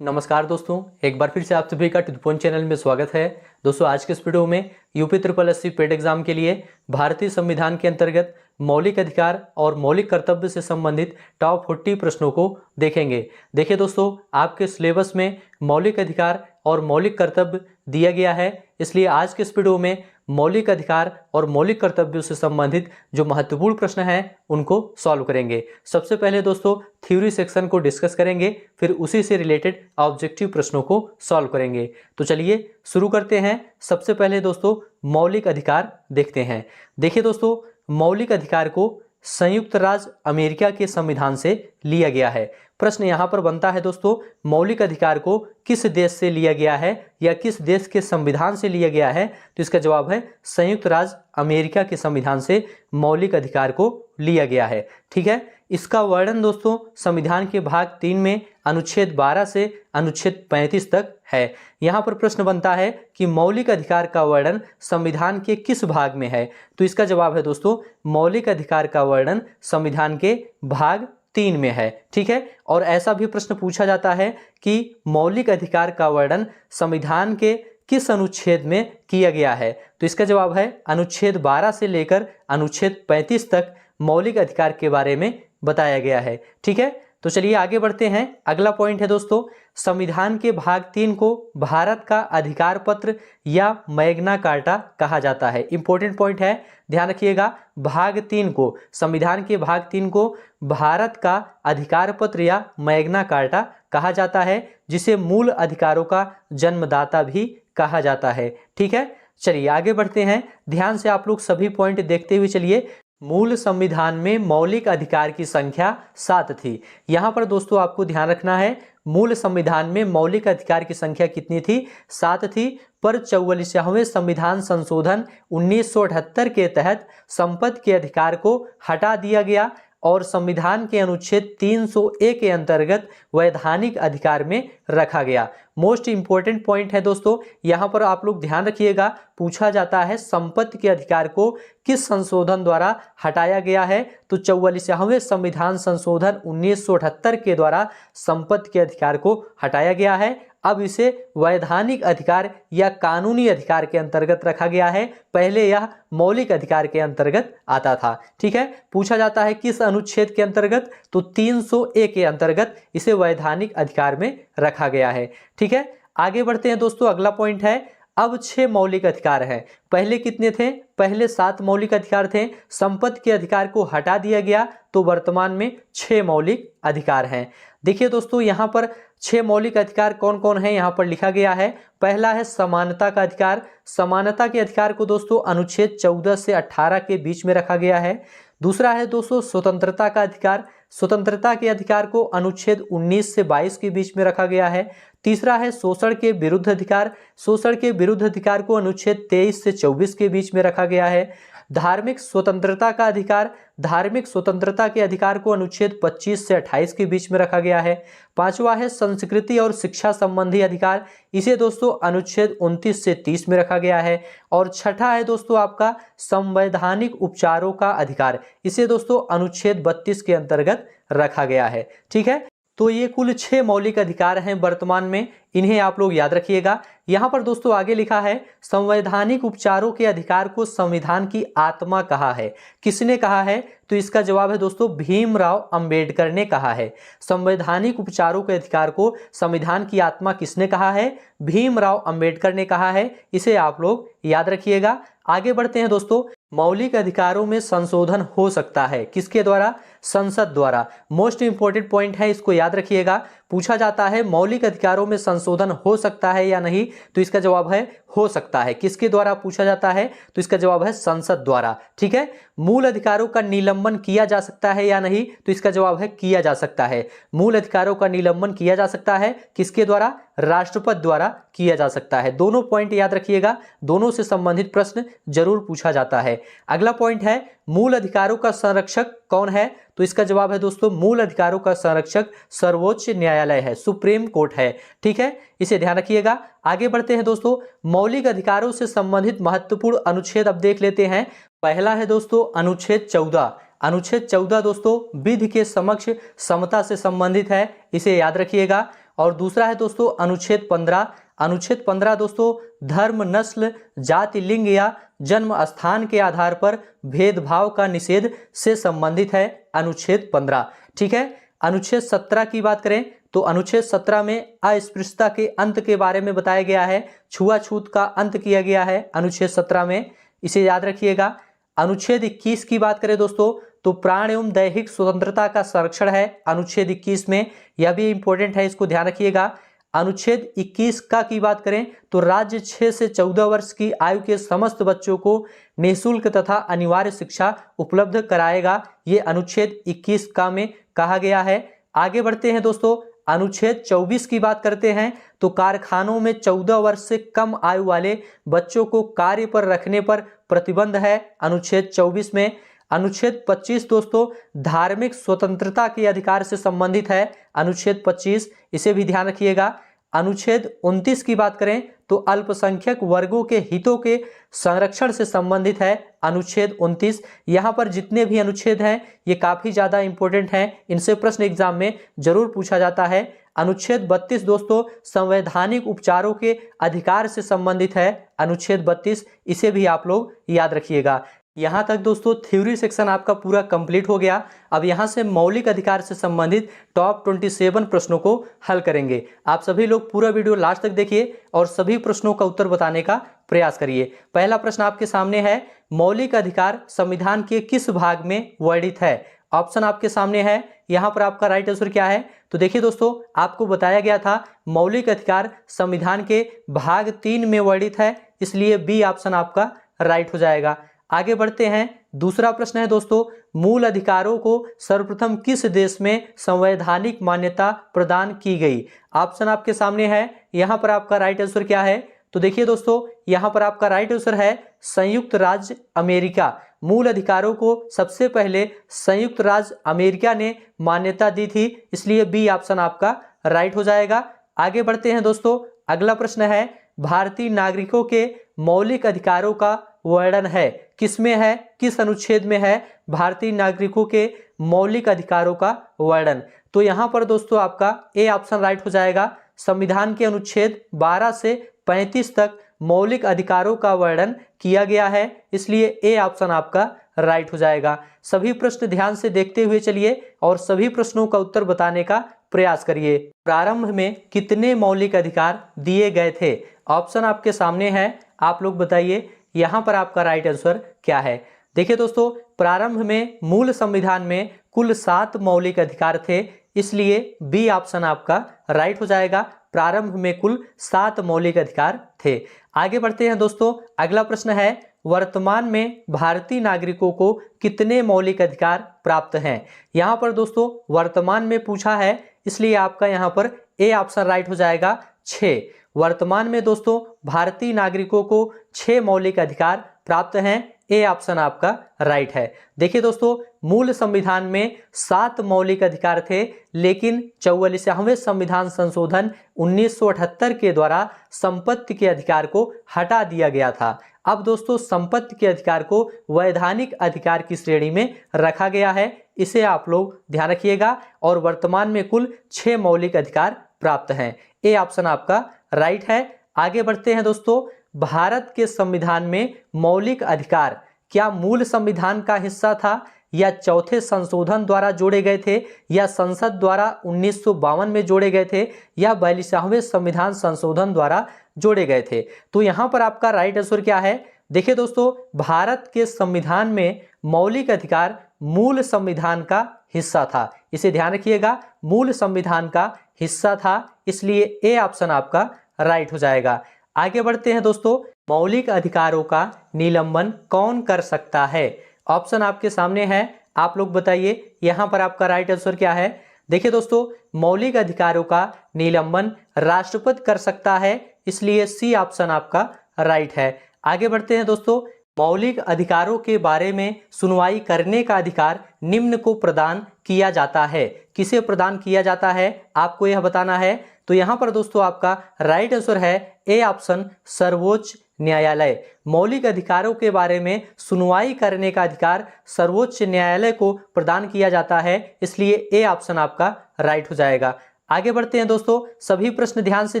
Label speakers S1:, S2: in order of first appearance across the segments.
S1: नमस्कार दोस्तों, एक बार फिर से आप सभी का टिप्पण चैनल में स्वागत है। दोस्तों आज के इस वीडियो में UP triple SC paid exam के लिए भारतीय संविधान के अंतर्गत मौलिक अधिकार और मौलिक कर्तव्य से संबंधित टॉप 40 प्रश्नों को देखेंगे। देखिए दोस्तों, आपके सिलेबस में मौलिक अधिकार और मौलिक कर्तव्य दिया गया है, इसलिए आज के इस वीडियो में मौलिक अधिकार और मौलिक कर्तव्यों से संबंधित जो महत्वपूर्ण प्रश्न हैं उनको सॉल्व करेंगे। सबसे पहले दोस्तों थ्योरी सेक्शन को डिस्कस करेंगे, फिर उसी से रिलेटेड ऑब्जेक्टिव प्रश्नों को सॉल्व करेंगे। तो चलिए शुरू करते हैं। सबसे पहले दोस्तों मौलिक अधिकार देखते हैं। देखिए दोस्तों, मौलिक अधिकार को संयुक्त राज्य अमेरिका के संविधान से लिया गया है। प्रश्न यहां पर बनता है दोस्तों, मौलिक अधिकार को किस देश से लिया गया है या किस देश के संविधान से लिया गया है? तो इसका जवाब है संयुक्त राज्य अमेरिका के संविधान से मौलिक अधिकार को लिया गया है। ठीक है, इसका वर्णन दोस्तों संविधान के भाग 3 में अनुच्छेद 12 से अनुच्छेद 35 तक है। यहाँ पर प्रश्न बनता है कि मौलिक अधिकार का वर्णन संविधान के किस भाग में है? तो इसका जवाब है दोस्तों मौलिक अधिकार का वर्णन संविधान के भाग 3 में है। ठीक है, और ऐसा भी प्रश्न पूछा जाता है कि मौलिक अधिकार का वर्णन संविधान के किस अनुच्छेद में किया गया है? तो इसका जवाब है अनुच्छेद 12 से लेकर अनुच्छेद 35 तक मौलिक अधिकार के बारे में बताया गया है। ठीक है, तो चलिए आगे बढ़ते हैं। अगला पॉइंट है दोस्तों, संविधान के भाग 3 को भारत का अधिकार पत्र या मैग्ना कार्टा कहा जाता है। इंपॉर्टेंट पॉइंट है, ध्यान रखिएगा। भाग 3 को, संविधान के भाग 3 को भारत का अधिकार पत्र या मैग्ना कार्टा कहा जाता है, जिसे मूल अधिकारों का जन्मदाता भी कहा जाता है। ठीक है, चलिए आगे बढ़ते हैं। ध्यान से आप लोग सभी पॉइंट देखते हुए चलिए। मूल संविधान में मौलिक अधिकार की संख्या 7 थी। यहाँ पर दोस्तों आपको ध्यान रखना है, मूल संविधान में मौलिक अधिकार की संख्या कितनी थी? 7 थी। पर 44वें संविधान संशोधन 1978 के तहत संपत्ति के अधिकार को हटा दिया गया और संविधान के अनुच्छेद 301 के अंतर्गत वैधानिक अधिकार में रखा गया। मोस्ट इंपोर्टेंट पॉइंट है दोस्तों, यहाँ पर आप लोग ध्यान रखिएगा। पूछा जाता है संपत्ति के अधिकार को किस संशोधन द्वारा हटाया गया है? तो 44वें संविधान संशोधन 1978 के द्वारा संपत्ति के अधिकार को हटाया गया है। अब इसे वैधानिक अधिकार या कानूनी अधिकार के अंतर्गत रखा गया है। पहले यह मौलिक अधिकार के अंतर्गत आता था। ठीक है, पूछा जाता है किस अनुच्छेद के अंतर्गत? तो 301 के अंतर्गत इसे वैधानिक अधिकार में रखा गया है। ठीक है, आगे बढ़ते हैं दोस्तों। अगला पॉइंट है, अब 6 मौलिक अधिकार हैं। पहले कितने थे? पहले 7 मौलिक अधिकार थे। संपत्ति के अधिकार को हटा दिया गया तो वर्तमान में 6 मौलिक अधिकार हैं। देखिए दोस्तों, यहाँ पर 6 मौलिक अधिकार कौन कौन है यहाँ पर लिखा गया है। पहला है समानता का अधिकार। समानता के अधिकार को दोस्तों अनुच्छेद 14 से 18 के बीच में रखा गया है। दूसरा है दोस्तों स्वतंत्रता का अधिकार। स्वतंत्रता के अधिकार को अनुच्छेद 19 से 22 के बीच में रखा गया है। तीसरा है शोषण के विरुद्ध अधिकार। शोषण के विरुद्ध अधिकार को अनुच्छेद 23 से 24 के बीच में रखा गया है। धार्मिक स्वतंत्रता का अधिकार, धार्मिक स्वतंत्रता के अधिकार को अनुच्छेद 25 से 28 के बीच में रखा गया है। पांचवा है संस्कृति और शिक्षा संबंधी अधिकार। इसे दोस्तों अनुच्छेद 29 से 30 में रखा गया है। और छठा है दोस्तों आपका संवैधानिक उपचारों का अधिकार। इसे दोस्तों अनुच्छेद 32 के अंतर्गत रखा गया है। ठीक है, तो ये कुल 6 मौलिक अधिकार हैं वर्तमान में, इन्हें आप लोग याद रखिएगा। यहाँ पर दोस्तों आगे लिखा है संवैधानिक उपचारों के अधिकार को संविधान की आत्मा कहा है। किसने कहा है? तो इसका जवाब है दोस्तों भीमराव अंबेडकर ने कहा है। संवैधानिक उपचारों के अधिकार को संविधान की आत्मा किसने कहा है? भीमराव अंबेडकर ने कहा है। इसे आप लोग याद रखिएगा। आगे बढ़ते हैं दोस्तों। मौलिक अधिकारों में संशोधन हो सकता है किसके द्वारा? संसद द्वारा। मोस्ट इंपोर्टेंट पॉइंट है, इसको याद रखिएगा। पूछा जाता है मौलिक अधिकारों में संशोधन हो सकता है या नहीं? तो इसका जवाब है हो सकता है। किसके द्वारा पूछा जाता है? तो इसका जवाब है संसद द्वारा। ठीक है, मूल अधिकारों का निलंबन किया जा सकता है या नहीं? तो इसका जवाब है किया जा सकता है। मूल अधिकारों का निलंबन किया जा सकता है किसके द्वारा? राष्ट्रपति द्वारा किया जा सकता है। दोनों पॉइंट याद रखिएगा, दोनों से संबंधित प्रश्न जरूर पूछा जाता है। अगला पॉइंट है मूल अधिकारों का संरक्षक कौन है? तो इसका जवाब है दोस्तों मूल अधिकारों का संरक्षक सर्वोच्च न्यायालय है, सुप्रीम कोर्ट है। ठीक है, इसे ध्यान रखिएगा। आगे बढ़ते हैं दोस्तों। मौलिक अधिकारों से संबंधित महत्वपूर्ण अनुच्छेद अब देख लेते हैं। पहला है दोस्तों अनुच्छेद 14। अनुच्छेद 14 दोस्तों विधि के समक्ष समता से संबंधित है, इसे याद रखिएगा। और दूसरा है दोस्तों अनुच्छेद 15। अनुच्छेद 15 दोस्तों धर्म, नस्ल, जाति, लिंग या जन्म स्थान के आधार पर भेदभाव का निषेध से संबंधित है अनुच्छेद 15। ठीक है। अनुच्छेद 17 की बात करें तो अनुच्छेद 17 में अस्पृश्यता के अंत के बारे में बताया गया है, छुआछूत का अंत किया गया है अनुच्छेद 17 में, इसे याद रखिएगा। अनुच्छेद 21 की बात करें दोस्तों तो प्राण एवं दैहिक स्वतंत्रता का संरक्षण है अनुच्छेद 21 में, यह भी इंपॉर्टेंट है, इसको ध्यान रखिएगा। अनुच्छेद 21 का की बात करें तो राज्य 6 से 14 वर्ष की आयु के समस्त बच्चों को निःशुल्क तथा अनिवार्य शिक्षा उपलब्ध कराएगा, ये अनुच्छेद 21 का में कहा गया है। आगे बढ़ते हैं दोस्तों, अनुच्छेद 24 की बात करते हैं तो कारखानों में 14 वर्ष से कम आयु वाले बच्चों को कार्य पर रखने पर प्रतिबंध है अनुच्छेद 24 में। अनुच्छेद 25 दोस्तों धार्मिक स्वतंत्रता के अधिकार से संबंधित है अनुच्छेद 25, इसे भी ध्यान रखिएगा। अनुच्छेद 29 की बात करें तो अल्पसंख्यक वर्गों के हितों के संरक्षण से संबंधित है अनुच्छेद 29। यहाँ पर जितने भी अनुच्छेद हैं ये काफी ज्यादा इंपॉर्टेंट हैं, इनसे प्रश्न एग्जाम में जरूर पूछा जाता है। अनुच्छेद 32 दोस्तों संवैधानिक उपचारों के अधिकार से संबंधित है अनुच्छेद 32, इसे भी आप लोग याद रखिएगा। यहाँ तक दोस्तों थ्योरी सेक्शन आपका पूरा कंप्लीट हो गया। अब यहाँ से मौलिक अधिकार से संबंधित टॉप 27 प्रश्नों को हल करेंगे। आप सभी लोग पूरा वीडियो लास्ट तक देखिए और सभी प्रश्नों का उत्तर बताने का प्रयास करिए। पहला प्रश्न आपके सामने है, मौलिक अधिकार संविधान के किस भाग में वर्णित है? ऑप्शन आपके सामने है, यहाँ पर आपका राइट आंसर क्या है? तो देखिए दोस्तों आपको बताया गया था मौलिक अधिकार संविधान के भाग 3 में वर्णित है, इसलिए बी ऑप्शन आपका राइट हो जाएगा। आगे बढ़ते हैं, दूसरा प्रश्न है दोस्तों, मूल अधिकारों को सर्वप्रथम किस देश में संवैधानिक मान्यता प्रदान की गई? ऑप्शन आपके सामने है, यहाँ पर आपका राइट आंसर क्या है? तो देखिए दोस्तों यहाँ पर आपका राइट आंसर है संयुक्त राज्य अमेरिका। मूल अधिकारों को सबसे पहले संयुक्त राज्य अमेरिका ने मान्यता दी थी, इसलिए बी ऑप्शन आपका राइट हो जाएगा। आगे बढ़ते हैं दोस्तों, अगला प्रश्न है, भारतीय नागरिकों के मौलिक अधिकारों का वर्णन है किसमें है, किस अनुच्छेद में है भारतीय नागरिकों के मौलिक अधिकारों का वर्णन? तो यहाँ पर दोस्तों आपका ए ऑप्शन राइट हो जाएगा। संविधान के अनुच्छेद 12 से 35 तक मौलिक अधिकारों का वर्णन किया गया है, इसलिए ए ऑप्शन आपका राइट हो जाएगा। सभी प्रश्न ध्यान से देखते हुए चलिए और सभी प्रश्नों का उत्तर बताने का प्रयास करिए। प्रारंभ में कितने मौलिक अधिकार दिए गए थे? ऑप्शन आपके सामने है, आप लोग बताइए यहाँ पर आपका राइट आंसर क्या है? देखिए दोस्तों प्रारंभ में मूल संविधान में कुल 7 मौलिक अधिकार थे, इसलिए बी ऑप्शन आपका राइट हो जाएगा। प्रारंभ में कुल 7 मौलिक अधिकार थे। आगे बढ़ते हैं दोस्तों, अगला प्रश्न है, वर्तमान में भारतीय नागरिकों को कितने मौलिक अधिकार प्राप्त हैं? यहाँ पर दोस्तों वर्तमान में पूछा है, इसलिए आपका यहाँ पर ए ऑप्शन राइट हो जाएगा 6। वर्तमान में दोस्तों भारतीय नागरिकों को 6 मौलिक अधिकार प्राप्त हैं, ए ऑप्शन आपका राइट है। देखिए दोस्तों मूल संविधान में 7 मौलिक अधिकार थे, लेकिन 44वें संविधान संशोधन 1978 के द्वारा संपत्ति के अधिकार को हटा दिया गया था। अब दोस्तों संपत्ति के अधिकार को वैधानिक अधिकार की श्रेणी में रखा गया है, इसे आप लोग ध्यान रखिएगा। और वर्तमान में कुल 6 मौलिक अधिकार प्राप्त हैं, ए ऑप्शन आपका राइट है। आगे बढ़ते हैं दोस्तों, भारत के संविधान में मौलिक अधिकार क्या मूल संविधान का हिस्सा था या चौथे संशोधन द्वारा जोड़े गए थे या संसद द्वारा 1952 में जोड़े गए थे या 42वें संविधान संशोधन द्वारा जोड़े गए थे? तो यहाँ पर आपका राइट आंसर क्या है? देखिए दोस्तों भारत के संविधान में मौलिक अधिकार मूल संविधान का हिस्सा था, इसे ध्यान रखिएगा, मूल संविधान का हिस्सा था, इसलिए ए ऑप्शन आपका राइट हो जाएगा। आगे बढ़ते हैं दोस्तों, मौलिक अधिकारों का निलंबन कौन कर सकता है? ऑप्शन आपके सामने है, आप लोग बताइए यहाँ पर आपका राइट आंसर क्या है? देखिए दोस्तों मौलिक अधिकारों का निलंबन राष्ट्रपति कर सकता है, इसलिए सी ऑप्शन आपका राइट है। आगे बढ़ते हैं दोस्तों, मौलिक अधिकारों के बारे में सुनवाई करने का अधिकार निम्न को प्रदान किया जाता है, किसे प्रदान किया जाता है आपको यह बताना है। तो यहाँ पर दोस्तों आपका राइट आंसर है ए ऑप्शन सर्वोच्च न्यायालय। मौलिक अधिकारों के बारे में सुनवाई करने का अधिकार सर्वोच्च न्यायालय को प्रदान किया जाता है, इसलिए ए ऑप्शन आपका राइट हो जाएगा। आगे बढ़ते हैं दोस्तों, सभी प्रश्न ध्यान से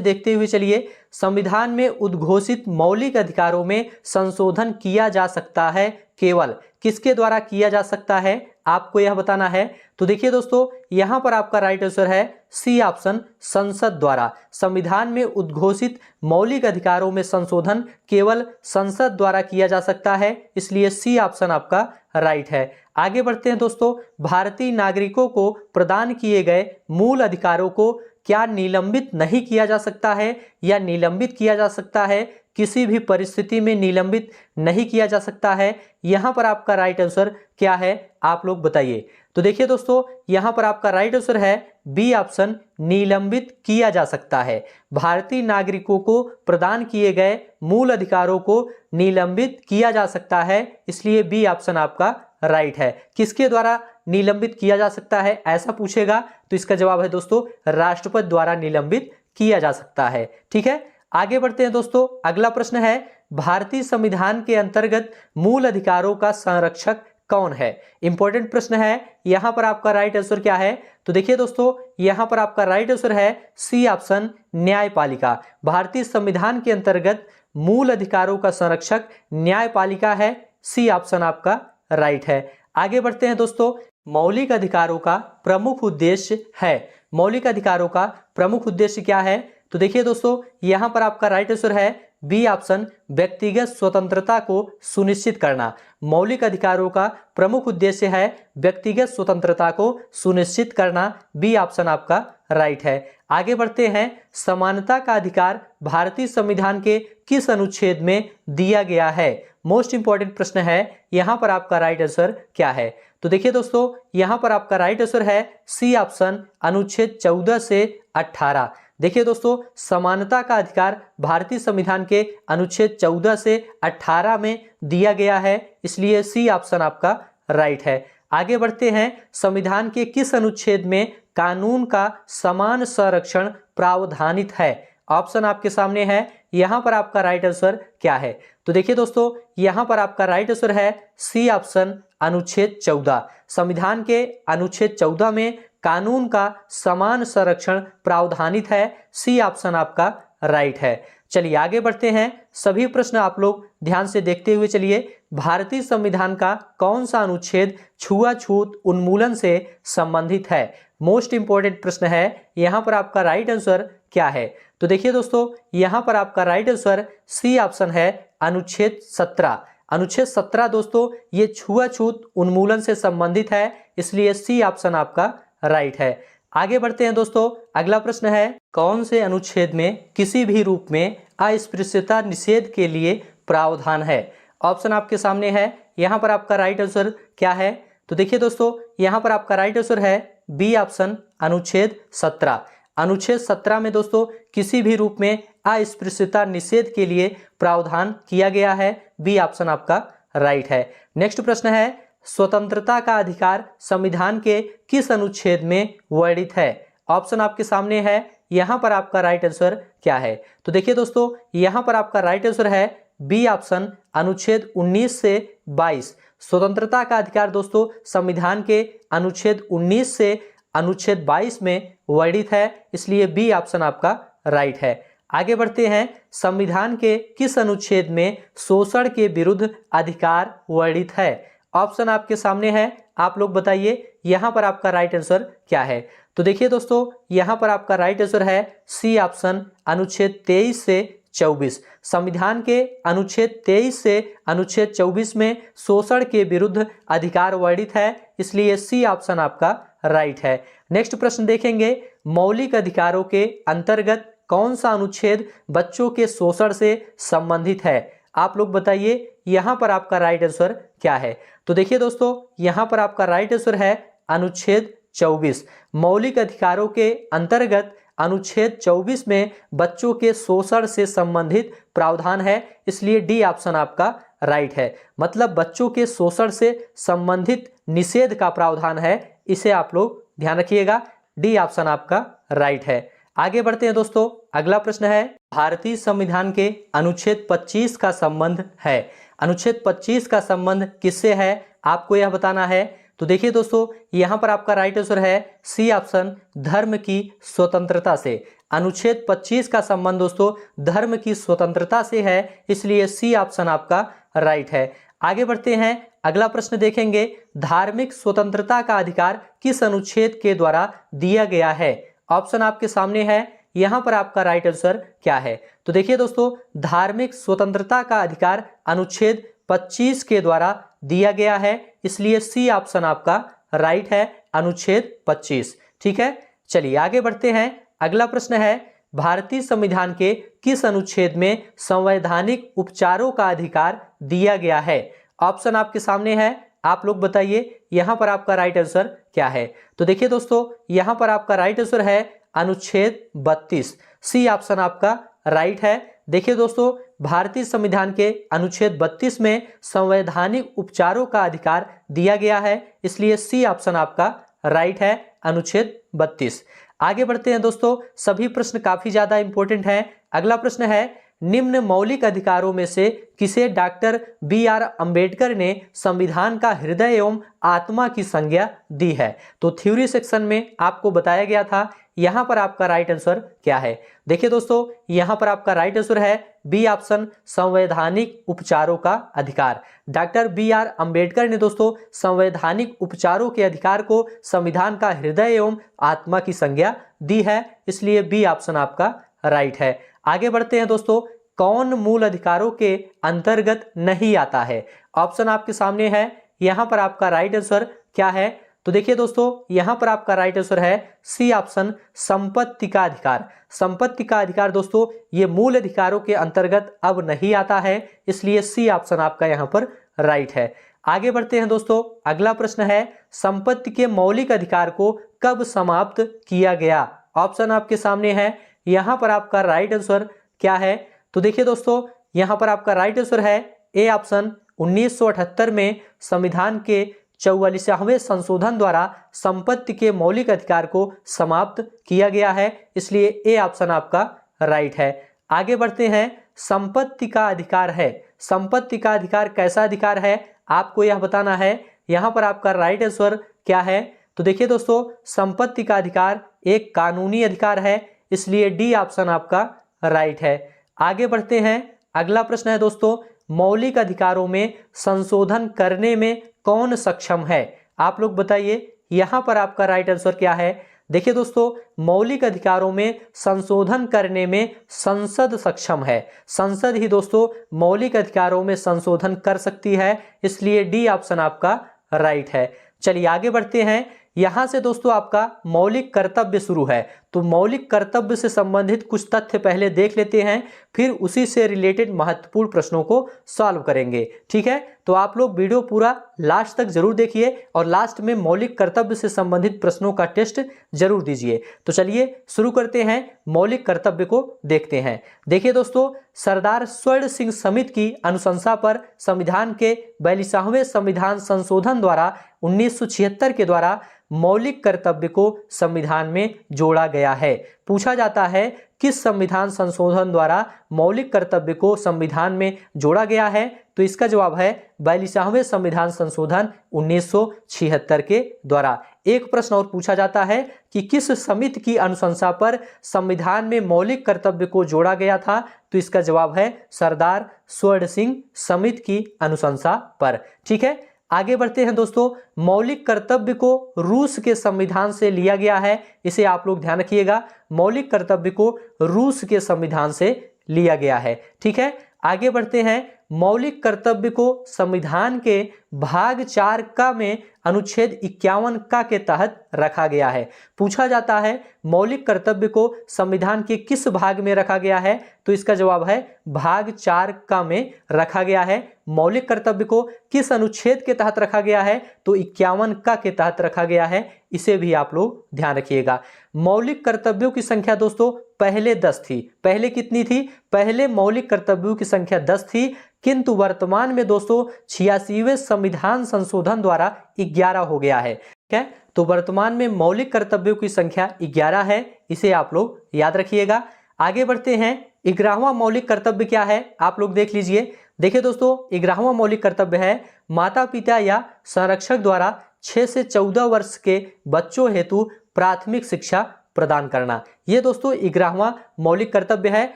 S1: देखते हुए चलिए। संविधान में उद्घोषित मौलिक अधिकारों में संशोधन किया जा सकता है केवल किसके द्वारा किया जा सकता है, आपको यह बताना है। तो देखिए दोस्तों, यहां पर आपका राइट आंसर है सी ऑप्शन, संसद द्वारा। संविधान में उद्घोषित मौलिक अधिकारों में संशोधन केवल संसद द्वारा किया जा सकता है, इसलिए सी ऑप्शन आपका राइट है। आगे बढ़ते हैं दोस्तों, भारतीय नागरिकों को प्रदान किए गए मूल अधिकारों को क्या निलंबित नहीं किया जा सकता है या निलंबित किया जा सकता है, किसी भी परिस्थिति में निलंबित नहीं किया जा सकता है। यहां पर आपका राइट आंसर क्या है, आप लोग बताइए। तो देखिए दोस्तों, यहां पर आपका राइट आंसर है बी ऑप्शन, निलंबित किया जा सकता है। भारतीय नागरिकों को प्रदान किए गए मूल अधिकारों को निलंबित किया जा सकता है, इसलिए बी ऑप्शन आपका राइट है। किसके द्वारा निलंबित किया जा सकता है ऐसा पूछेगा तो इसका जवाब है दोस्तों राष्ट्रपति द्वारा निलंबित किया जा सकता है। ठीक है, आगे बढ़ते हैं दोस्तों। अगला प्रश्न है, भारतीय संविधान के अंतर्गत मूल अधिकारों का संरक्षक कौन है? इंपॉर्टेंट प्रश्न है। यहां पर आपका राइट आंसर क्या है? तो देखिए दोस्तों, यहां पर आपका राइट आंसर है सी ऑप्शन, न्यायपालिका। भारतीय संविधान के अंतर्गत मूल अधिकारों का संरक्षक न्यायपालिका है, सी ऑप्शन आपका राइट है। आगे बढ़ते हैं दोस्तों, मौलिक अधिकारों का प्रमुख उद्देश्य है। मौलिक अधिकारों का प्रमुख उद्देश्य क्या है? तो देखिए दोस्तों, यहां पर आपका राइट आंसर है बी ऑप्शन, व्यक्तिगत स्वतंत्रता को सुनिश्चित करना। मौलिक अधिकारों का प्रमुख उद्देश्य है व्यक्तिगत स्वतंत्रता को सुनिश्चित करना, बी ऑप्शन आपका राइट है। आगे बढ़ते हैं, समानता का अधिकार भारतीय संविधान के किस अनुच्छेद में दिया गया है? मोस्ट इंपॉर्टेंट प्रश्न है। यहां पर आपका राइट आंसर क्या है? तो देखिए दोस्तों, यहां पर आपका राइट आंसर है सी ऑप्शन, अनुच्छेद 14 से 18। देखिए दोस्तों, समानता का अधिकार भारतीय संविधान के अनुच्छेद 14 से 18 में दिया गया है, इसलिए सी ऑप्शन आपका राइट है। आगे बढ़ते हैं, संविधान के किस अनुच्छेद में कानून का समान संरक्षण प्रावधानित है? ऑप्शन आपके सामने है। यहां पर आपका राइट आंसर क्या है? तो देखिए दोस्तों, यहां पर आपका राइट आंसर है सी ऑप्शन, अनुच्छेद 14। संविधान के अनुच्छेद 14 में कानून का समान संरक्षण प्रावधानित है, सी ऑप्शन आपका राइट है। चलिए आगे बढ़ते हैं, सभी प्रश्न आप लोग ध्यान से देखते हुए चलिए। भारतीय संविधान का कौन सा अनुच्छेद छुआछूत उन्मूलन से संबंधित है? मोस्ट इंपॉर्टेंट प्रश्न है। यहां पर आपका राइट आंसर क्या है? तो देखिए दोस्तों, यहां पर आपका राइट आंसर सी ऑप्शन है, अनुच्छेद 17। अनुच्छेद 17 दोस्तों ये छुआछूत उन्मूलन से संबंधित है, इसलिए सी ऑप्शन आपका राइट है। आगे बढ़ते हैं दोस्तों, अगला प्रश्न है, कौन से अनुच्छेद में किसी भी रूप में अस्पृश्यता निषेध के लिए प्रावधान है? ऑप्शन आपके सामने है। यहां पर आपका राइट आंसर क्या है? तो देखिए दोस्तों, यहां पर आपका राइट आंसर है बी ऑप्शन, अनुच्छेद 17। अनुच्छेद 17 में दोस्तों किसी भी रूप में अस्पृश्यता निषेध के लिए प्रावधान किया गया है, बी ऑप्शन आपका राइट है। नेक्स्ट प्रश्न है, स्वतंत्रता का अधिकार संविधान के किस अनुच्छेद में वर्णित है? ऑप्शन आपके सामने है। यहां पर आपका राइट आंसर क्या है? तो देखिए दोस्तों, यहां पर आपका राइट आंसर है बी ऑप्शन, अनुच्छेद 19 से 22। स्वतंत्रता का अधिकार दोस्तों संविधान के अनुच्छेद 19 से अनुच्छेद 22 में वर्णित है, इसलिए बी ऑप्शन आपका राइट है। आगे बढ़ते हैं, संविधान के किस अनुच्छेद में शोषण के विरुद्ध अधिकार वर्णित है? ऑप्शन आपके सामने है, आप लोग बताइए यहां पर आपका राइट आंसर क्या है? तो देखिए दोस्तों, यहां पर आपका राइट आंसर है सी ऑप्शन, अनुच्छेद 23 से 24। संविधान के अनुच्छेद 23 से अनुच्छेद 24 में शोषण के विरुद्ध अधिकार वर्णित है, इसलिए सी ऑप्शन आपका राइट है। नेक्स्ट प्रश्न देखेंगे, मौलिक अधिकारों के अंतर्गत कौन सा अनुच्छेद बच्चों के शोषण से संबंधित है? आप लोग बताइए यहां पर आपका राइट आंसर क्या है? तो देखिए दोस्तों, यहां पर आपका राइट आंसर है अनुच्छेद 24। मौलिक अधिकारों के अंतर्गत अनुच्छेद 24 में बच्चों के शोषण से संबंधित प्रावधान है, इसलिए डी ऑप्शन आपका राइट है। मतलब बच्चों के शोषण से संबंधित निषेध का प्रावधान है, इसे आप लोग ध्यान रखिएगा, डी ऑप्शन आपका राइट है। आगे बढ़ते हैं दोस्तों, अगला प्रश्न है, भारतीय संविधान के अनुच्छेद 25 का संबंध है। अनुच्छेद 25 का संबंध किससे है? आपको यह बताना है। तो देखिए दोस्तों, यहाँ पर आपका राइट आंसर है सी ऑप्शन, धर्म की स्वतंत्रता से। अनुच्छेद 25 का संबंध दोस्तों धर्म की स्वतंत्रता से है, इसलिए सी ऑप्शन आपका राइट है। आगे बढ़ते हैं, अगला प्रश्न देखेंगे, धार्मिक स्वतंत्रता का अधिकार किस अनुच्छेद के द्वारा दिया गया है? ऑप्शन आपके सामने है, यहां पर आपका राइट आंसर क्या है? तो देखिए दोस्तों, धार्मिक स्वतंत्रता का अधिकार अनुच्छेद 25 के द्वारा दिया गया है, इसलिए सी ऑप्शन आपका राइट है, अनुच्छेद 25। ठीक है, चलिए आगे बढ़ते हैं। अगला प्रश्न है, भारतीय संविधान के किस अनुच्छेद में संवैधानिक उपचारों का अधिकार दिया गया है? ऑप्शन आपके सामने है, आप लोग बताइए यहां पर आपका राइट आंसर क्या है? तो देखिए दोस्तों, यहां पर आपका राइट आंसर है अनुच्छेद 32। सी ऑप्शन आपका राइट है। देखिए दोस्तों, भारतीय संविधान के अनुच्छेद 32 में संवैधानिक उपचारों का अधिकार दिया गया है, इसलिए सी ऑप्शन आपका राइट है, अनुच्छेद 32। आगे बढ़ते हैं दोस्तों, सभी प्रश्न काफी ज्यादा इंपॉर्टेंट हैं। अगला प्रश्न है, निम्न मौलिक अधिकारों में से किसे डॉक्टर बी.आर. अंबेडकर ने संविधान का हृदय एवं आत्मा की संज्ञा दी है? तो थ्योरी सेक्शन में आपको बताया गया था, यहां पर आपका राइट आंसर क्या है? देखिए दोस्तों, यहां पर आपका राइट आंसर है बी ऑप्शन, संवैधानिक उपचारों का अधिकार। Doctor B R. अंबेडकर ने दोस्तों संवैधानिक उपचारों के अधिकार को संविधान का हृदय एवं आत्मा की संज्ञा दी है, इसलिए बी ऑप्शन आपका राइट है। आगे बढ़ते हैं दोस्तों, कौन मूल अधिकारों के अंतर्गत नहीं आता है? ऑप्शन आपके सामने है, यहां पर आपका राइट आंसर क्या है? तो देखिए दोस्तों, यहां पर आपका राइट आंसर है सी ऑप्शन, संपत्ति का अधिकार। संपत्ति का अधिकार दोस्तों ये मूल अधिकारों के अंतर्गत अब नहीं आता है, इसलिए सी ऑप्शन आपका यहां पर राइट है। आगे बढ़ते हैं दोस्तों, अगला प्रश्न है, संपत्ति के मौलिक अधिकार को कब समाप्त किया गया? ऑप्शन आपके सामने है, यहां पर आपका राइट आंसर क्या है? तो देखिए दोस्तों, यहां पर आपका राइट आंसर है ए ऑप्शन, 1978 में संविधान के 44वें संशोधन द्वारा संपत्ति के मौलिक अधिकार को समाप्त किया गया है, इसलिए ए ऑप्शन आपका राइट है। आगे बढ़ते हैं, संपत्ति का अधिकार है, संपत्ति का अधिकार कैसा अधिकार है आपको यह बताना है, यहां पर आपका राइट आंसर क्या है? तो देखिए दोस्तों, संपत्ति का अधिकार एक कानूनी अधिकार है, इसलिए डी ऑप्शन आपका राइट है। आगे बढ़ते हैं, अगला प्रश्न है दोस्तों, मौलिक अधिकारों में संशोधन करने में कौन सक्षम है? आप लोग बताइए यहां पर आपका राइट आंसर क्या है? देखिए दोस्तों, मौलिक अधिकारों में संशोधन करने में संसद सक्षम है। संसद ही दोस्तों मौलिक अधिकारों में संशोधन कर सकती है, इसलिए डी ऑप्शन आपका राइट है। चलिए आगे बढ़ते हैं, यहां से दोस्तों आपका मौलिक कर्तव्य शुरू है, तो मौलिक कर्तव्य से संबंधित कुछ तथ्य पहले देख लेते हैं, फिर उसी से रिलेटेड महत्वपूर्ण प्रश्नों को सॉल्व करेंगे। ठीक है, तो आप लोग वीडियो पूरा लास्ट तक जरूर देखिए और लास्ट में मौलिक कर्तव्य से संबंधित प्रश्नों का टेस्ट जरूर दीजिए। तो चलिए शुरू करते हैं, मौलिक कर्तव्य को देखते हैं। देखिए दोस्तों, सरदार स्वर्ण सिंह समिति की अनुशंसा पर संविधान के 42वें संविधान संशोधन द्वारा 1976 के द्वारा मौलिक कर्तव्य को संविधान में जोड़ा गया है। पूछा जाता है किस संविधान संशोधन द्वारा मौलिक कर्तव्य को संविधान में जोड़ा गया है? तो इसका जवाब है 42वें संविधान संशोधन 1976 के द्वारा। एक प्रश्न और पूछा जाता है कि किस समिति की अनुशंसा पर संविधान में मौलिक कर्तव्य को जोड़ा गया था? तो इसका जवाब है सरदार स्वर्ण सिंह समिति की अनुशंसा पर। ठीक है, आगे बढ़ते हैं दोस्तों, मौलिक कर्तव्य को रूस के संविधान से लिया गया है, इसे आप लोग ध्यान रखिएगा, मौलिक कर्तव्य को रूस के संविधान से लिया गया है। ठीक है, आगे बढ़ते हैं, मौलिक कर्तव्य को संविधान के भाग 4 का में अनुच्छेद 51 का के तहत रखा गया है। पूछा जाता है मौलिक कर्तव्य को संविधान के किस भाग में रखा गया है? तो इसका जवाब है भाग 4 का में रखा गया है। मौलिक कर्तव्य को किस अनुच्छेद के तहत रखा गया है? तो 51 का के तहत रखा गया है, इसे भी आप लोग ध्यान रखिएगा। मौलिक कर्तव्यों की संख्या दोस्तों पहले 10 थी। पहले कितनी थी? पहले मौलिक कर्तव्यों की संख्या 10 थी, किंतु वर्तमान में दोस्तों 86वें संविधान संशोधन द्वारा 11 हो गया है। ठीक है, तो वर्तमान में मौलिक कर्तव्यों की संख्या 11 है, इसे आप लोग याद रखिएगा। आगे बढ़ते हैं, 11वां मौलिक कर्तव्य क्या है आप लोग देख लीजिए। देखिए दोस्तों, 11वां मौलिक कर्तव्य है माता पिता या संरक्षक द्वारा 6 से 14 वर्ष के बच्चों हेतु प्राथमिक शिक्षा प्रदान करना। ये दोस्तों 11वां मौलिक कर्तव्य है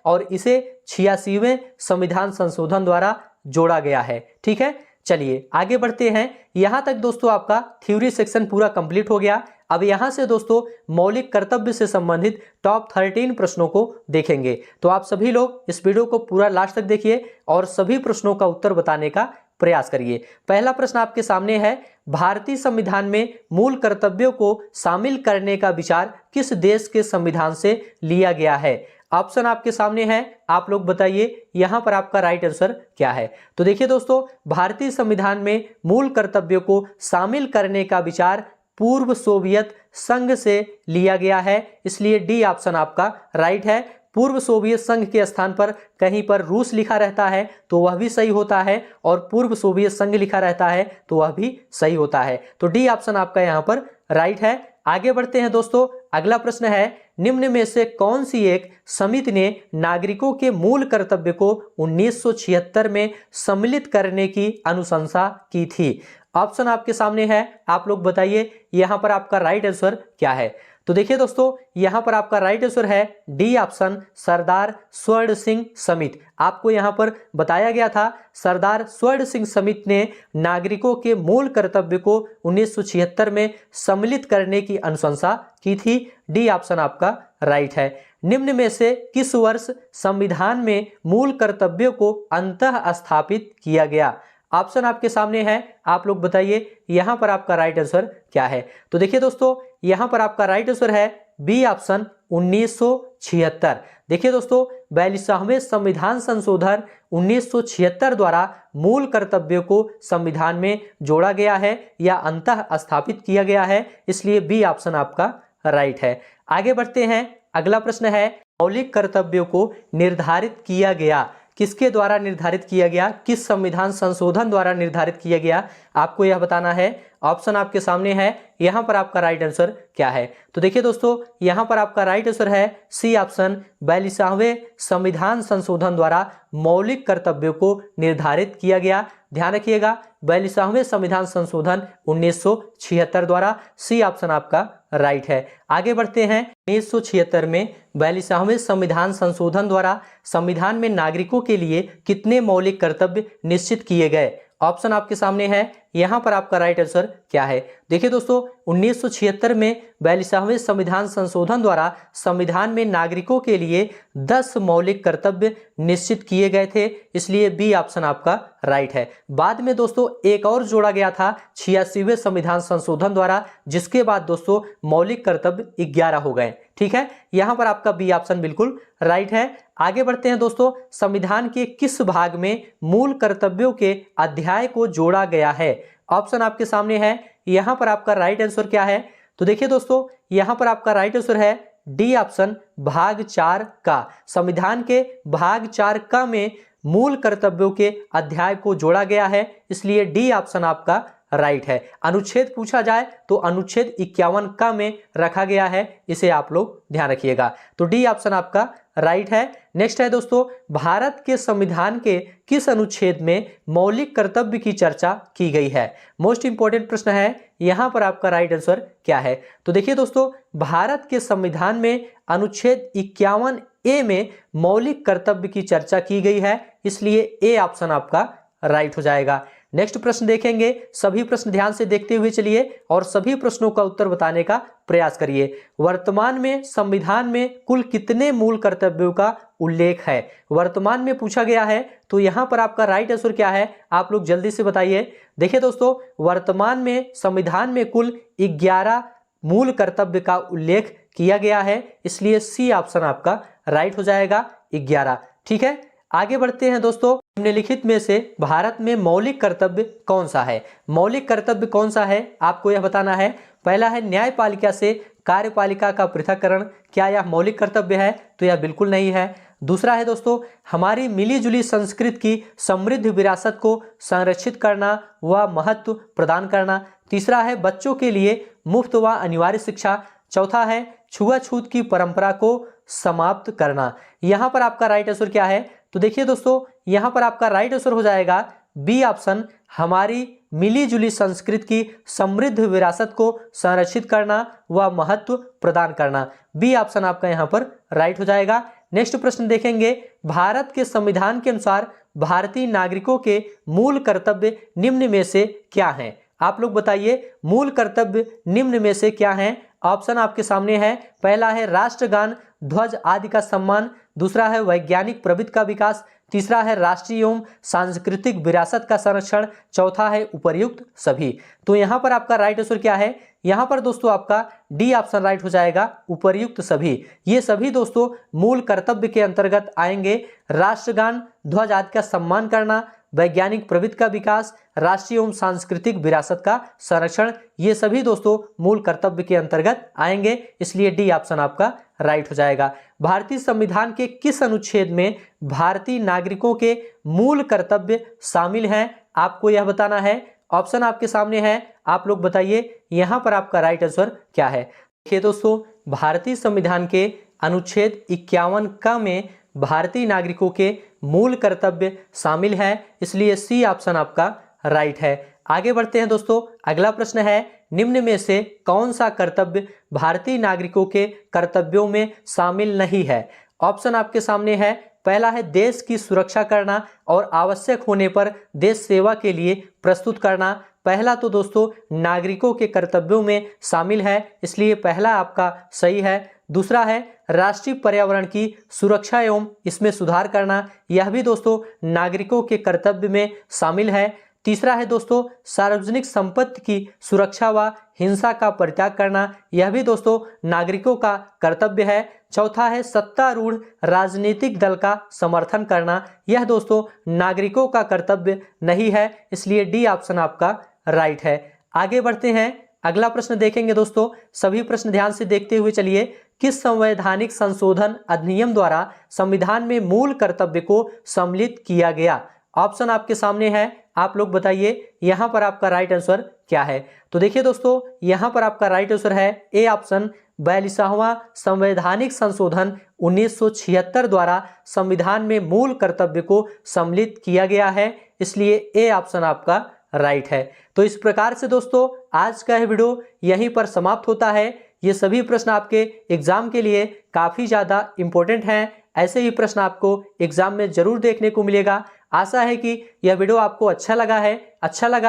S1: और इसे 86वें संविधान संशोधन द्वारा जोड़ा गया है। ठीक है, चलिए आगे बढ़ते हैं। यहां तक दोस्तों आपका थ्योरी सेक्शन पूरा कंप्लीट हो गया। अब यहां से दोस्तों मौलिक कर्तव्य से संबंधित टॉप 13 प्रश्नों को देखेंगे। तो आप सभी लोग इस वीडियो को पूरा लास्ट तक देखिए और सभी प्रश्नों का उत्तर बताने का प्रयास करिए। पहला प्रश्न आपके सामने है, भारतीय संविधान में मूल कर्तव्यों को शामिल करने का विचार किस देश के संविधान से लिया गया है? ऑप्शन आपके सामने है, आप लोग बताइए यहां पर आपका राइट आंसर क्या है। तो देखिए दोस्तों, भारतीय संविधान में मूल कर्तव्यों को शामिल करने का विचार पूर्व सोवियत संघ से लिया गया है, इसलिए डी ऑप्शन आपका राइट है। पूर्व सोवियत संघ के स्थान पर कहीं पर रूस लिखा रहता है तो वह भी सही होता है, और पूर्व सोवियत संघ लिखा रहता है तो वह भी सही होता है। तो डी ऑप्शन आपका यहां पर राइट है। आगे बढ़ते हैं दोस्तों, अगला प्रश्न है, निम्न में से कौन सी एक समिति ने नागरिकों के मूल कर्तव्य को 1976 में सम्मिलित करने की अनुशंसा की थी? ऑप्शन आपके सामने है, आप लोग बताइए यहां पर आपका राइट आंसर क्या है। तो देखिए दोस्तों, यहां पर आपका राइट आंसर है डी ऑप्शन, सरदार स्वर्ण सिंह समिति। आपको यहां पर बताया गया था सरदार स्वर्ण सिंह समिति ने नागरिकों के मूल कर्तव्य को 1976 में सम्मिलित करने की अनुशंसा की थी। डी ऑप्शन आपका राइट है। निम्न में से किस वर्ष संविधान में मूल कर्तव्यों को अंतः स्थापित किया गया? ऑप्शन आपके सामने है, आप लोग बताइए यहां पर आपका राइट आंसर क्या है। तो देखिए दोस्तों, यहां पर आपका राइट आंसर है बी ऑप्शन 1976। देखिए दोस्तों, 42वें संविधान संशोधन 1976 द्वारा मूल कर्तव्यों को संविधान में जोड़ा गया है या अंतः स्थापित किया गया है, इसलिए बी ऑप्शन आपका राइट है। आगे बढ़ते हैं, अगला प्रश्न है, मौलिक कर्तव्यों को निर्धारित किया गया किसके द्वारा निर्धारित किया गया? किस संविधान संशोधन द्वारा निर्धारित किया गया? आपको यह बताना है। ऑप्शन आपके सामने है, यहां पर आपका राइट आंसर क्या है। तो देखिए दोस्तों, यहां पर आपका राइट आंसर है सी ऑप्शन, 42वें संविधान संशोधन द्वारा मौलिक कर्तव्यों को निर्धारित किया गया। ध्यान रखिएगा, 42वें संविधान संशोधन 1976 द्वारा, सी ऑप्शन आपका राइट है। आगे बढ़ते हैं, 1976 में 42वें संविधान संशोधन द्वारा संविधान में नागरिकों के लिए कितने मौलिक कर्तव्य निश्चित किए गए? ऑप्शन आपके सामने है, यहां पर आपका राइट आंसर क्या है। देखिए दोस्तों, 1976 में 42वें संविधान संशोधन द्वारा संविधान में नागरिकों के लिए 10 मौलिक कर्तव्य निश्चित किए गए थे, इसलिए बी ऑप्शन आपका राइट है। बाद में दोस्तों एक और जोड़ा गया था 86वें संविधान संशोधन द्वारा, जिसके बाद दोस्तों मौलिक कर्तव्य 11 हो गए। ठीक है, यहां पर आपका बी ऑप्शन बिल्कुल राइट है। आगे बढ़ते हैं दोस्तों, संविधान के किस भाग में मूल कर्तव्यों के अध्याय को जोड़ा गया है? ऑप्शन आपके सामने है, यहां पर आपका राइट आंसर क्या है। तो देखिए दोस्तों, यहां पर आपका राइट आंसर है डी ऑप्शन, भाग 4 का। संविधान के भाग 4 का में मूल कर्तव्यों के अध्याय को जोड़ा गया है, इसलिए डी ऑप्शन आपका राइट है। अनुच्छेद पूछा जाए तो अनुच्छेद 51 का में रखा गया है, इसे आप लोग ध्यान रखिएगा। तो डी ऑप्शन आपका राइट है। नेक्स्ट है दोस्तों, भारत के संविधान के किस अनुच्छेद में मौलिक कर्तव्य की चर्चा की गई है? मोस्ट इंपॉर्टेंट प्रश्न है, यहां पर आपका राइट आंसर क्या है। तो देखिए दोस्तों, भारत के संविधान में अनुच्छेद 51A में मौलिक कर्तव्य की चर्चा की गई है, इसलिए ए ऑप्शन आपका राइट हो जाएगा। नेक्स्ट प्रश्न देखेंगे, सभी प्रश्न ध्यान से देखते हुए चलिए और सभी प्रश्नों का उत्तर बताने का प्रयास करिए। वर्तमान में संविधान में कुल कितने मूल कर्तव्यों का उल्लेख है? वर्तमान में पूछा गया है, तो यहां पर आपका राइट आंसर क्या है, आप लोग जल्दी से बताइए। देखिए दोस्तों, वर्तमान में संविधान में कुल 11 मूल कर्तव्य का उल्लेख किया गया है, इसलिए सी ऑप्शन आपका राइट हो जाएगा, 11। ठीक है, आगे बढ़ते हैं दोस्तों, निम्नलिखित में से भारत में मौलिक कर्तव्य कौन सा है? मौलिक कर्तव्य कौन सा है, आपको यह बताना है। पहला है न्यायपालिका से कार्यपालिका का पृथक्करण, क्या यह मौलिक कर्तव्य है? तो यह बिल्कुल नहीं है। दूसरा है दोस्तों, हमारी मिलीजुली संस्कृति की समृद्ध विरासत को संरक्षित करना व महत्व प्रदान करना। तीसरा है बच्चों के लिए मुफ्त व अनिवार्य शिक्षा। चौथा है छुआछूत की परंपरा को समाप्त करना। यहां पर आपका राइट आंसर क्या है? तो देखिए दोस्तों, यहां पर आपका राइट आंसर हो जाएगा बी ऑप्शन, हमारी मिली जुली संस्कृति की समृद्ध विरासत को संरक्षित करना व महत्व प्रदान करना। बी ऑप्शन आपका यहाँ पर राइट हो जाएगा। नेक्स्ट प्रश्न देखेंगे, भारत के संविधान के अनुसार भारतीय नागरिकों के मूल कर्तव्य निम्न में से क्या हैं? आप लोग बताइए, मूल कर्तव्य निम्न में से क्या हैं? ऑप्शन आपके सामने है। पहला है राष्ट्रगान ध्वज आदि का सम्मान, दूसरा है वैज्ञानिक प्रविधि का विकास, तीसरा है राष्ट्रीय एवं सांस्कृतिक विरासत का संरक्षण, चौथा है उपर्युक्त सभी। तो यहाँ पर आपका राइट आंसर क्या है? यहाँ पर दोस्तों आपका डी ऑप्शन राइट हो जाएगा, उपर्युक्त सभी। ये सभी दोस्तों मूल कर्तव्य के अंतर्गत आएंगे। राष्ट्रगान ध्वज आदि का सम्मान करना, वैज्ञानिक प्रविधि का विकास, राष्ट्रीय एवं सांस्कृतिक विरासत का संरक्षण, ये सभी दोस्तों मूल कर्तव्य के अंतर्गत आएंगे, इसलिए डी ऑप्शन आपका राइट हो जाएगा। भारतीय संविधान के किस अनुच्छेद में भारतीय नागरिकों के मूल कर्तव्य शामिल हैं? आपको यह बताना है। ऑप्शन आपके सामने है, आप लोग बताइए यहाँ पर आपका राइट आंसर क्या है। देखिए दोस्तों, भारतीय संविधान के अनुच्छेद 51 क में भारतीय नागरिकों के मूल कर्तव्य शामिल है, इसलिए सी ऑप्शन आपका राइट है। आगे बढ़ते हैं दोस्तों, अगला प्रश्न है, निम्न में से कौन सा कर्तव्य भारतीय नागरिकों के कर्तव्यों में शामिल नहीं है? ऑप्शन आपके सामने है। पहला है देश की सुरक्षा करना और आवश्यक होने पर देश सेवा के लिए प्रस्तुत करना। पहला तो दोस्तों नागरिकों के कर्तव्यों में शामिल है, इसलिए पहला आपका सही है। दूसरा है राष्ट्रीय पर्यावरण की सुरक्षा एवं इसमें सुधार करना, यह भी दोस्तों नागरिकों के कर्तव्य में शामिल है। तीसरा है दोस्तों सार्वजनिक संपत्ति की सुरक्षा व हिंसा का परित्याग करना, यह भी दोस्तों नागरिकों का कर्तव्य है। चौथा है सत्तारूढ़ राजनीतिक दल का समर्थन करना, यह दोस्तों नागरिकों का कर्तव्य नहीं है, इसलिए डी ऑप्शन आपका राइट है। आगे बढ़ते हैं, अगला प्रश्न देखेंगे दोस्तों। सभी प्रश्न ध्यान से देखते हुए चलिए। किस संवैधानिक संशोधन अधिनियम द्वारा संविधान में मूल कर्तव्य को सम्मिलित किया गया? ऑप्शन आपके सामने है, आप लोग बताइए यहाँ पर आपका राइट आंसर क्या है। तो देखिए दोस्तों, यहाँ पर आपका राइट आंसर है ए ऑप्शन, 42वां संवैधानिक संशोधन 1976 द्वारा संविधान में मूल कर्तव्य को सम्मिलित किया गया है, इसलिए ए ऑप्शन आपका राइट है। तो इस प्रकार से दोस्तों आज का यह वीडियो यहीं पर समाप्त होता है। ये सभी प्रश्न आपके एग्जाम के लिए काफ़ी ज़्यादा इम्पोर्टेंट हैं। ऐसे ही प्रश्न आपको एग्जाम में जरूर देखने को मिलेगा। आशा है कि यह वीडियो आपको अच्छा लगा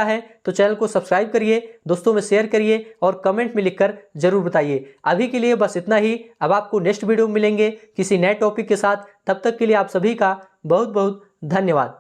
S1: है तो चैनल को सब्सक्राइब करिए, दोस्तों में शेयर करिए और कमेंट में लिखकर जरूर बताइए। अभी के लिए बस इतना ही। अब आपको नेक्स्ट वीडियो में मिलेंगे किसी नए टॉपिक के साथ। तब तक के लिए आप सभी का बहुत बहुत धन्यवाद।